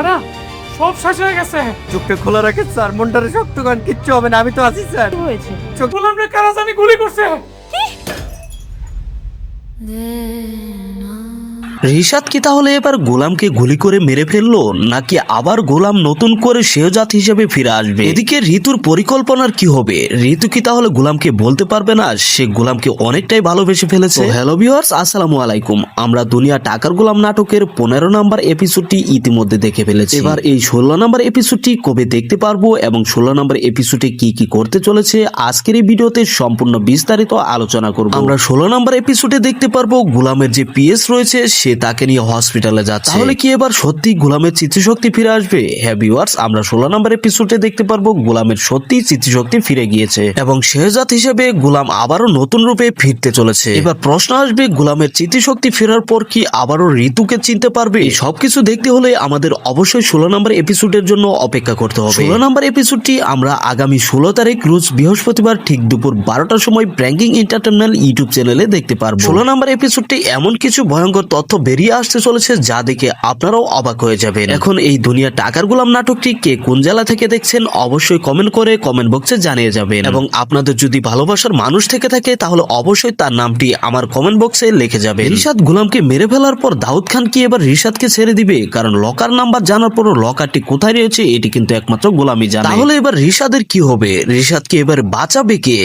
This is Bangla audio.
না সব শেষ হয়ে গেছে। চোখটা খোলা রাখেন স্যার, মনটারে শক্ত করেন, কিচ্ছু হবে না, আমি তো আছি স্যার। কি হয়েছে? গোলামরে কারা জানি গুলি করছে। রিশাদ কি তাহলে এবার গোলামকে গুলি করে মেরে ফেললো, নাকি আবার গোলাম নতুন করে শেহজাদ হিসেবে ফিরে আসবে? এদিকে ঋতুর পরিকল্পনার কি হবে? ঋতু কি তাহলে গোলামকে বলতে পারবে না সে গোলামকে অনেকটাই ভালোবেসে ফেলেছে? হ্যালো ভিউয়ার্স, আসসালামু আলাইকুম। আমরা দুনিয়া টাকার গোলাম নাটকের 15 নম্বর এপিসোডটি ইতিমধ্যে দেখে ফেলেছি। এবার এই 16 নম্বর এপিসোডটি কবে দেখতে পারবো এবং 16 নম্বর এপিসোডে কি কি করতে চলেছে আজকের এই ভিডিওতে সম্পূর্ণ বিস্তারিত আলোচনা করব। আমরা 16 নম্বর এপিসোডে দেখতে পারবো গোলামের যে পিএস রয়েছে সে তাকে নিয়ে হসপিটালে যাচ্ছে। তাহলে কি এবার সত্যি গোলামের স্মৃতিশক্তি ফিরে আসবে? হ্যাঁ ভিউয়ার্স, আমরা 16 নম্বর এপিসোডে দেখতে পারবো গোলামের সত্যি স্মৃতিশক্তি ফিরে গিয়েছে এবং শেহজাদ হিসেবে গোলাম আবারও নতুন রূপে ফিরতে চলেছে। এবার প্রশ্ন আসবে, গোলামের স্মৃতিশক্তি ফেরার পর কি আবারও ঋতুকে চিনতে পারবে? সবকিছু দেখতে হলে আমাদের অবশ্যই 16 নম্বর এপিসোডের জন্য অপেক্ষা করতে হবে। 16 নম্বর এপিসোডটি আমরা আগামী 16 তারিখ রোজ বৃহস্পতিবার ঠিক দুপুর 12টার সময় ব্র্যাঙ্কিং এন্টারটেইনমেন্ট ইউটিউব চ্যানেলে দেখতে পারবো। 16 নম্বর এপিসোডটি এমন কিছু ভয়ঙ্কর তথ্য বেরিয়ে আসতে চলেছে যা দেখে আপনারাও অবাক হয়ে যাবেন। এখন এই দুনিয়া টাকার গোলাম নাটকটি কে কোন জেলা থেকে দেখছেন অবশ্যই কমেন্ট করে কমেন্ট বক্সে জানিয়ে যাবেন এবং আপনাদের যদি ভালোবাসার মানুষ থেকে থাকে তাহলে অবশ্যই তার নামটি আমার কমেন্ট বক্সে লিখে যাবেন। রিশাদ গোলামকে মেরে ফেলার পর দাউদ খান কি এবার রিশাদকে ছেড়ে দিবে? কারণ লকার নাম্বার জানার পরও লকারটি কোথায় রয়েছে এটি কিন্তু একমাত্র গোলামই জানে। তাহলে এবার রিশাদের কি হবে? রিশাদকে এবার বাঁচাবে কে?